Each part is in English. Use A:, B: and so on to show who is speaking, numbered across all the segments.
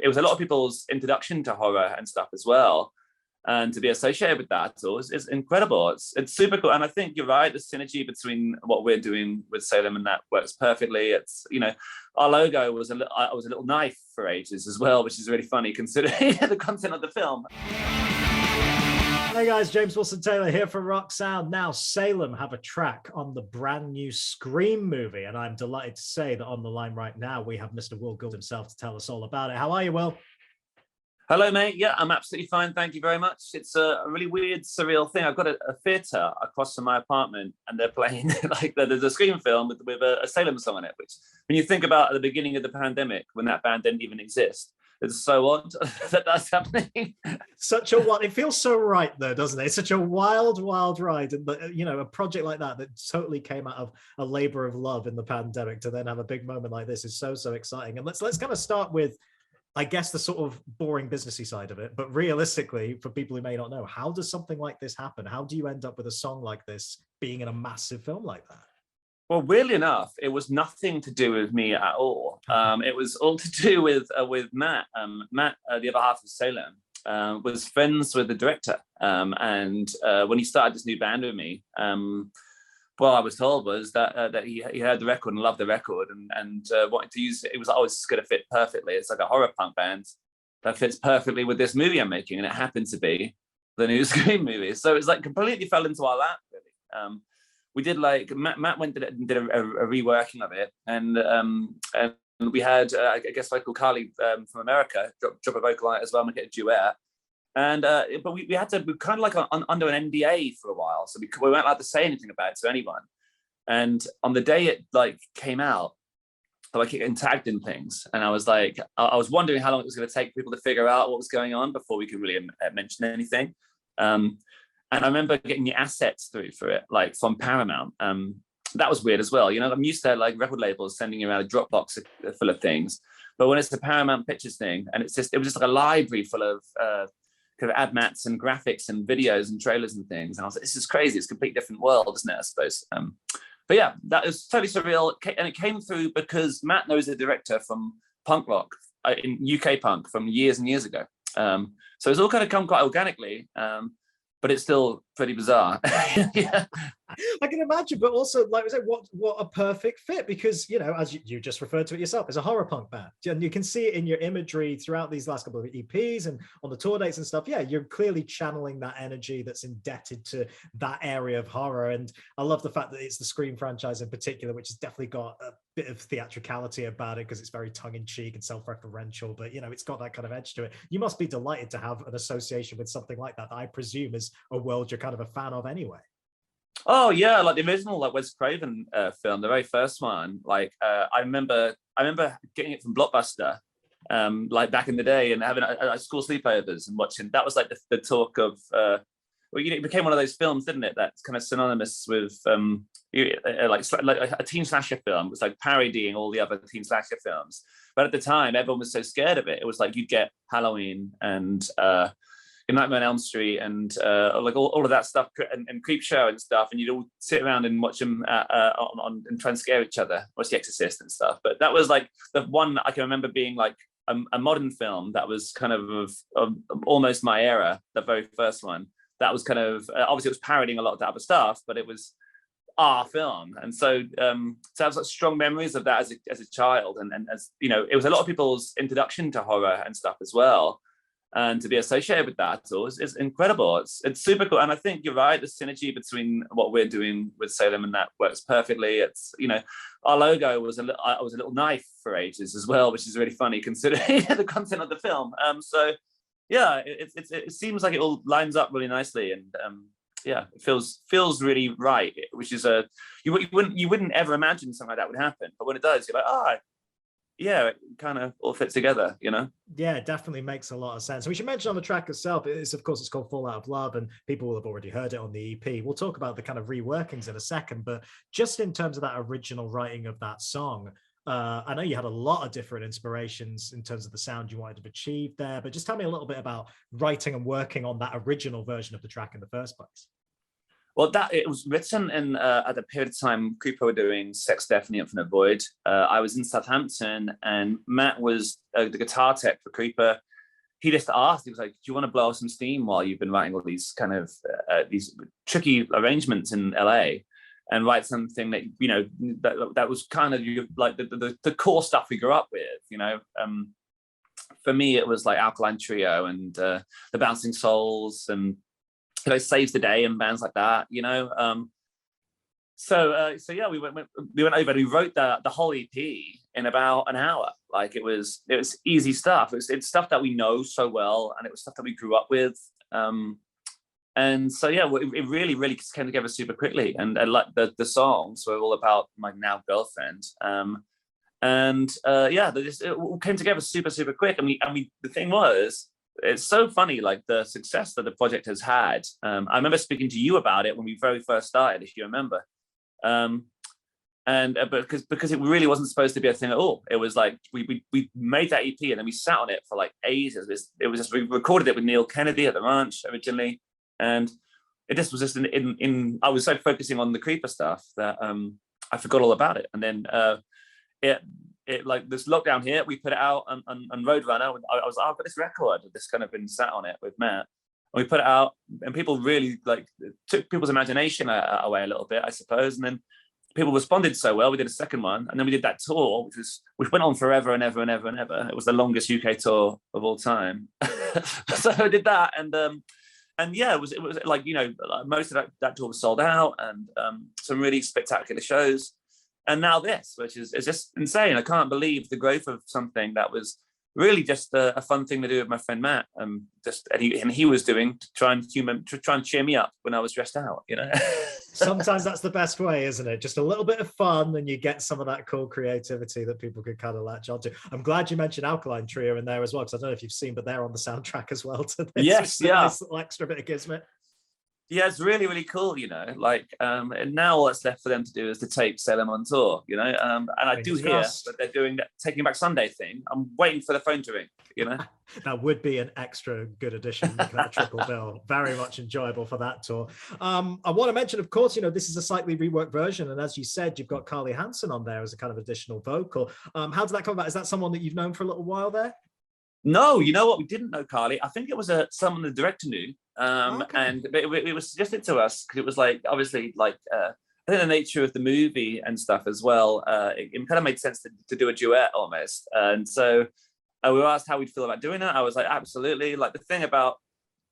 A: It was a lot of people's introduction to horror and stuff as well. And to be associated with that is incredible. It's super cool. And I think you're right, the synergy between what we're doing with Salem and that works perfectly. It's, our logo was a little knife for ages as well, which is really funny considering the content of the film.
B: Hey guys, James Wilson Taylor here for Rock Sound. Now, Salem have a track on the brand new Scream movie, and I'm delighted to say that on the line right now, we have Mr. Will Gould himself to tell us all about it. How are you, Will?
A: Hello, mate. Yeah, I'm absolutely fine. Thank you very much. It's a really weird, surreal thing. I've got a theatre across from my apartment, and they're playing there's a Scream film with a Salem song on it, which when you think about at the beginning of the pandemic, when that band didn't even exist, it's so odd that that's happening.
B: It feels so right though, doesn't it? It's such a wild ride. And a project like that totally came out of a labor of love in the pandemic to then have a big moment like this is so exciting. And let's kind of start with, I guess, the sort of boring businessy side of it. But realistically, for people who may not know, how does something like this happen? How do you end up with a song like this being in a massive film like that?
A: Well, weirdly enough, it was nothing to do with me at all. It was all to do with Matt. Matt, the other half of Salem, was friends with the director. And when he started this new band with me, what I was told was that he heard the record and loved the record and wanted to use it. It was always going to fit perfectly. It's like a horror punk band that fits perfectly with this movie I'm making, and it happened to be the new Scream movie. So it's like completely fell into our lap, really. We did Matt went and did a reworking of it, and we had I guess local Carlie from America drop a vocal on it as well and get a duet. And but we had to be kind of like under an NDA for a while, so we weren't allowed to say anything about it to anyone. And on the day it came out, I kept getting tagged in things, and I was wondering how long it was going to take people to figure out what was going on before we could really mention anything. And I remember getting the assets through for it, from Paramount. That was weird as well. I'm used to record labels sending you around a Dropbox full of things, but when it's the Paramount Pictures thing, and it was just like a library full of kind of ad mats and graphics and videos and trailers and things. And I was like, this is crazy. It's a complete different world, isn't it? I suppose. But yeah, that was totally surreal, and it came through because Matt knows the director from punk rock in UK punk from years and years ago. So it's all kind of come quite organically. But it's still pretty bizarre. Yeah.
B: I can imagine, but also, like I said, what a perfect fit, because, as you just referred to it yourself, it's a horror punk band. And you can see it in your imagery throughout these last couple of EPs and on the tour dates and stuff. Yeah, you're clearly channeling that energy that's indebted to that area of horror. And I love the fact that it's the Scream franchise in particular, which has definitely got a bit of theatricality about it because it's very tongue-in-cheek and self-referential, but it's got that kind of edge to it. You must be delighted to have an association with something like that I presume is a world you're kind of a fan of anyway.
A: Oh yeah, like the original Wes Craven film, the very first one. I remember getting it from Blockbuster, back in the day, and having school sleepovers and watching. That was the talk of. It became one of those films, didn't it? That's kind of synonymous with a teen slasher film. It was parodying all the other teen slasher films. But at the time, everyone was so scared of it. It was you'd get Halloween and Nightmare on Elm Street and all of that stuff and Creepshow and stuff, and you'd all sit around and watch them and try and scare each other, watch The Exorcist and stuff. But that was the one I can remember being a modern film that was kind of almost my era, the very first one. That was kind of obviously it was parodying a lot of the other stuff, but it was our film, and so I have strong memories of that as a child, and as it was a lot of people's introduction to horror and stuff as well. And to be associated with that is incredible. It's super cool. And I think you're right, the synergy between what we're doing with Salem and that works perfectly. It's, our logo was a little knife for ages as well, which is really funny considering the content of the film. So yeah, it seems like it all lines up really nicely. And yeah, it feels really right, which is you wouldn't ever imagine something like that would happen. But when it does, you're like, yeah, it kind of all fits together,
B: Yeah, it definitely makes a lot of sense. And we should mention on the track itself, it's called Fall Out of Love, and people will have already heard it on the EP. We'll talk about the kind of reworkings in a second, but just in terms of that original writing of that song, I know you had a lot of different inspirations in terms of the sound you wanted to achieve there, but just tell me a little bit about writing and working on that original version of the track in the first place.
A: Well, that it was written in at the period of time Creeper were doing Sex, Death, and the Infinite Void. I was in Southampton, and Matt was the guitar tech for Creeper. He just asked, he was like, "Do you want to blow off some steam while you've been writing all these kind of these tricky arrangements in LA, and write something that that was kind of like the core stuff we grew up with, For me, it was like Alkaline Trio and the Bouncing Souls and Saves the Day and bands like that, So yeah, we went over and we wrote the whole EP in about an hour. Like it was easy stuff. It's stuff that we know so well, and it was stuff that we grew up with. And so yeah, it really came together super quickly. And like the songs were all about my now girlfriend. It all came together super quick. The thing was, it's so funny, like the success that the project has had. I remember speaking to you about it when we very first started, if you remember. Because it really wasn't supposed to be a thing at all. It was like we made that EP and then we sat on it for like ages. It was just, we recorded it with Neil Kennedy at the ranch originally, and it just was just in I was so focusing on the Creeper stuff that I forgot all about it. And then it like this lockdown here, we put it out on Roadrunner. I was like, I've got this record that's kind of been sat on it with Matt. And we put it out, and people really like took people's imagination away a little bit, I suppose. And then people responded so well. We did a second one, and then we did that tour, which went on forever and ever and ever and ever. It was the longest UK tour of all time. So I did that, and yeah, it was like most of that tour was sold out, and some really spectacular shows. And now this, which is just insane. I can't believe the growth of something that was really just a fun thing to do with my friend Matt. He was doing to try and cheer me up when I was stressed out.
B: Sometimes that's the best way, isn't it? Just a little bit of fun, and you get some of that cool creativity that people could kind of latch onto. I'm glad you mentioned Alkaline Trio in there as well, because I don't know if you've seen, but they're on the soundtrack as well to this.
A: Yes, yeah.
B: This little extra bit of gizmo.
A: Yeah, it's really cool, and now all that's left for them to do is to take Salem on tour, and I do hear that they're doing that Taking Back Sunday thing. I'm waiting for the phone to ring,
B: That would be an extra good addition, making that a triple bill. Very much enjoyable for that tour. I want to mention, of course, this is a slightly reworked version, and as you said, you've got Carlie Hanson on there as a kind of additional vocal. How did that come about? Is that someone that you've known for a little while there?
A: No, you know what? We didn't know Carlie. I think it was someone the director knew, and it was suggested to us because it was like obviously like I think the nature of the movie and stuff as well. It kind of made sense to do a duet almost, and so we were asked how we'd feel about doing that. I was like, absolutely. Like the thing about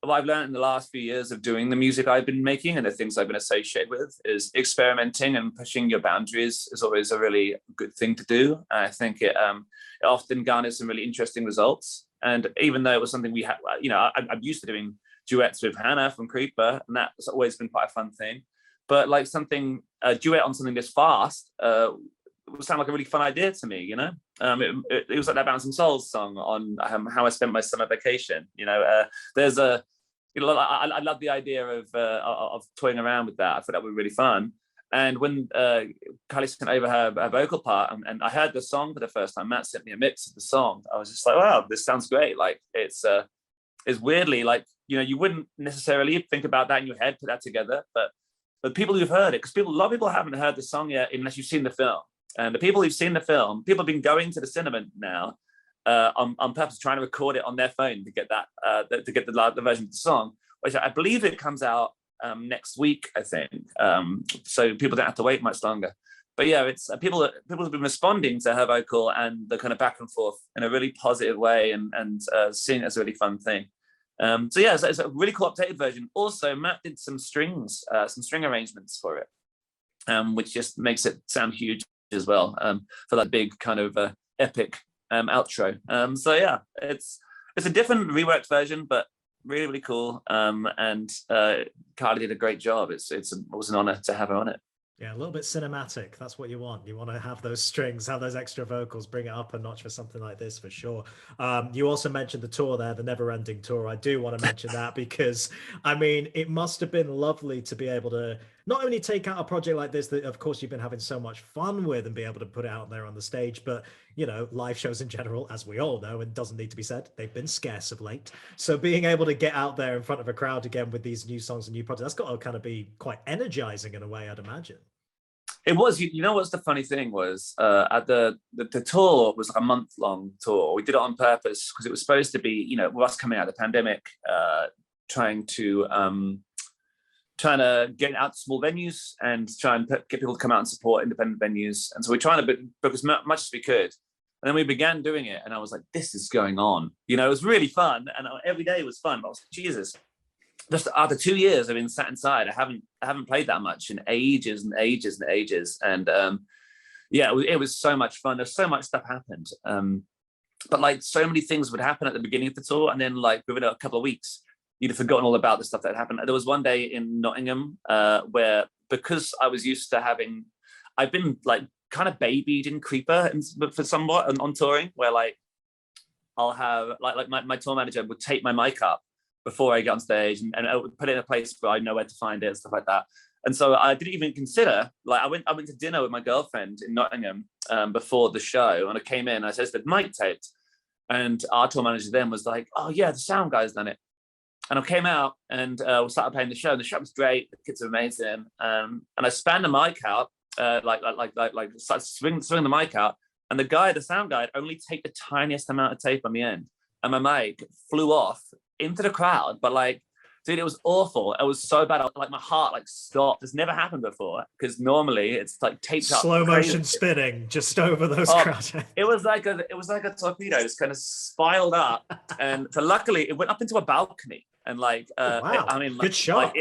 A: what I've learned in the last few years of doing the music I've been making and the things I've been associated with is experimenting and pushing your boundaries is always a really good thing to do. I think it often garners some really interesting results. And even though it was something we had, I'm used to doing duets with Hannah from Creeper, and that's always been quite a fun thing. But like a duet on something this fast would sound like a really fun idea to me, It was like that Bouncing Souls song on How I Spent My Summer Vacation. There's a, I love the idea of toying around with that. I thought that would be really fun. And when Carlie sent over her vocal part, and I heard the song for the first time, Matt sent me a mix of the song. I was just like, wow, this sounds great. Like it's weirdly like, you wouldn't necessarily think about that in your head, put that together, but people who've heard it, because a lot of people haven't heard the song yet unless you've seen the film. And the people who've seen the film, people have been going to the cinema now on purpose, trying to record it on their phone to get that to get the version of the song, which I believe it comes out next week, I think. So people don't have to wait much longer. But yeah, it's people have been responding to her vocal and the kind of back and forth in a really positive way, and seeing it as a really fun thing. So yeah, it's a really cool updated version. Also, Matt did some string arrangements for it, which just makes it sound huge as well, for that big kind of epic outro. So yeah, it's a different reworked version, but really cool. And Carlie did a great job. It was an honor to have her on it.
B: Yeah, a little bit cinematic. That's what you want. You want to have those strings, have those extra vocals, bring it up a notch for something like this, for sure. You also mentioned the tour there, the never-ending tour. I do want to mention that because, I mean, it must have been lovely to be able to not only take out a project like this that of course you've been having so much fun with and be able to put it out there on the stage, but you know, live shows in general, as we all know, and doesn't need to be said, they've been scarce of late. So being able to get out there in front of a crowd again with these new songs and new projects, that's got to kind of be quite energizing in a way, I'd imagine.
A: It was. You know what's the funny thing was, at the tour was like a month-long tour. We did it on purpose because it was supposed to be, you know, with us coming out of the pandemic, trying to get out to small venues and try and get people to come out and support independent venues. And so we're trying to book as much as we could. And then we began doing it, and I was like, "This is going on." You know, it was really fun, and every day was fun. But I was like, Jesus. Just after 2 years, I've been sat inside. I haven't played that much in ages and ages and ages. And yeah, it was so much fun. There's so much stuff happened. But like so many things would happen at the beginning of the tour, and then like within a couple of weeks, you'd have forgotten all about the stuff that happened. There was one day in Nottingham where, because I was used to I've been like kind of babied in Creeper for somewhat on touring, where like I'll have like my tour manager would tape my mic up before I get on stage and I would put it in a place where I know where to find it and stuff like that. And so I didn't even consider, like I went to dinner with my girlfriend in Nottingham before the show, and I came in, I said, "The mic taped." And our tour manager then was like, "Oh yeah, the sound guy's done it." And I came out and we started playing the show, and the show was great. The kids are amazing. And I spanned the mic out, started swinging the mic out. And the sound guy, only taped the tiniest amount of tape on the end. And my mic flew off into the crowd, but like, dude, it was awful. It was so bad. Like my heart like stopped. It's never happened before, because normally it's like taped up,
B: slow motion spinning just over those crowds.
A: It was like a torpedo, just kind of spiraled up, and so luckily it went up into a balcony. And like,
B: wow,
A: I mean,
B: good shot.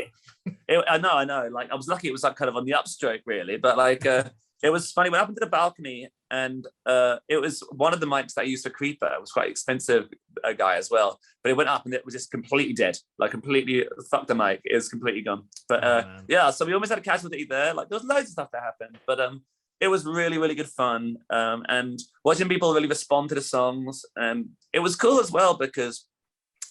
A: I know. Like I was lucky; it was like kind of on the upstroke, really. But like, it was funny. Went up into the balcony, and it was one of the mics that I used for Creeper. It was quite expensive, a guy as well. But it went up, and it was just completely dead. Like completely fucked the mic. It was completely gone. But yeah, so we almost had a casualty there. Like there was loads of stuff that happened, but it was really, really good fun. And watching people really respond to the songs, and it was cool as well, because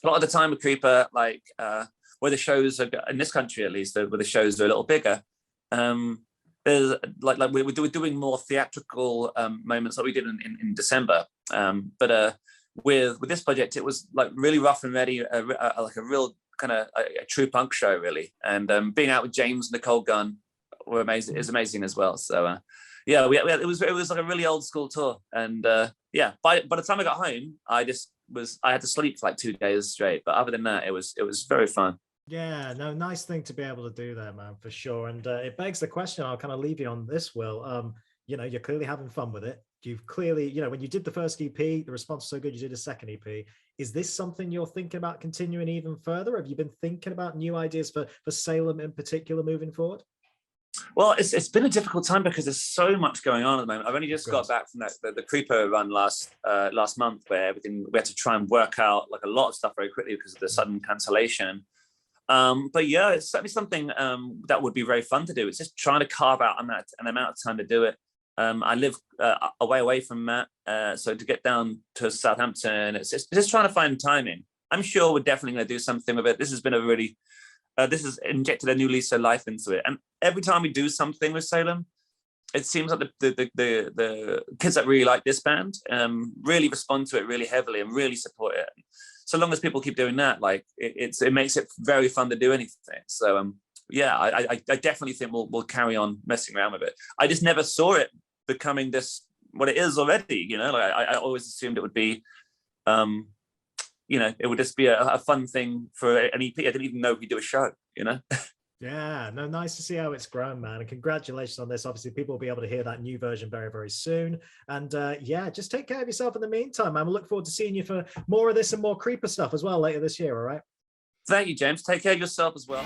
A: a lot of the time with Creeper, like where the shows are in this country, at least, where the shows are a little bigger. There's like we're doing more theatrical moments like we did in December. But with this project, it was like really rough and ready, like a real kind of a true punk show, really. And being out with James and Nicole Gunn were amazing. Is amazing as well. So yeah, it was like a really old school tour. And yeah, by the time I got home, I had to sleep for like 2 days straight. But other than that, it was very fun.
B: Yeah, no, nice thing to be able to do there, man, for sure. And it begs the question, I'll kind of leave you on this, Will. You know, you're clearly having fun with it. You've clearly, you know, when you did the first EP, the response was so good, you did a second EP. Is this something you're thinking about continuing even further? Have you been thinking about new ideas for Salem in particular moving forward?
A: Well, it's been a difficult time because there's so much going on at the moment. I've only just got back from the Creeper run last month, where we had to try and work out like a lot of stuff very quickly because of the sudden cancellation. But yeah, it's certainly something that would be very fun to do. It's just trying to carve out an amount of time to do it. I live away from Matt, so to get down to Southampton, it's just trying to find timing. I'm sure we're definitely going to do something with it. This has been a really, this has injected a new lease of life into it. And every time we do something with Salem, it seems like the kids that really like this band really respond to it really heavily and really support it. So long as people keep doing that, like it makes it very fun to do anything. So yeah, I definitely think we'll carry on messing around with it. I just never saw it becoming what it is already. You know, like I always assumed it would be, you know, it would just be a fun thing for an EP. I didn't even know we do a show. You know.
B: Yeah, no, nice to see how it's grown, man. And congratulations on this. Obviously, people will be able to hear that new version very, very soon. And yeah, just take care of yourself in the meantime, man. We'll look forward to seeing you for more of this and more Creeper stuff as well later this year, all right?
A: Thank you, James. Take care of yourself as well.